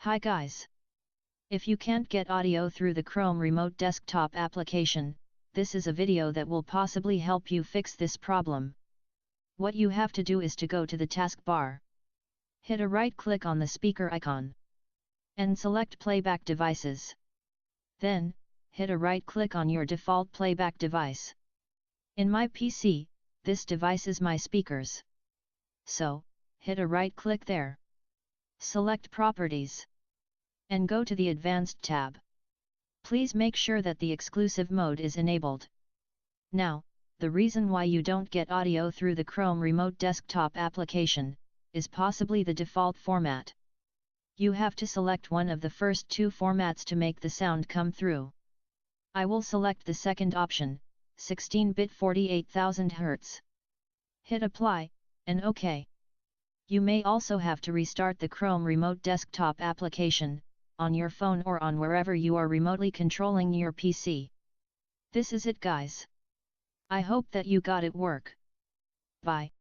Hi guys! If you can't get audio through the Chrome Remote Desktop application, this is a video that will possibly help you fix this problem. What you have to do is to go to the taskbar. Hit a right click on the speaker icon. And select Playback Devices. Then, hit a right click on your default playback device. In my PC, this device is my speakers. So, hit a right click there. Select Properties. And go to the Advanced tab. Please make sure that the exclusive mode is enabled. Now, the reason why you don't get audio through the Chrome Remote Desktop application is possibly the default format. You have to select one of the first two formats to make the sound come through. I will select the second option, 16-bit 48,000 Hz. Hit Apply, and OK. You may also have to restart the Chrome Remote Desktop application, on your phone or on wherever you are remotely controlling your PC. This is it guys. I hope that you got it work. Bye.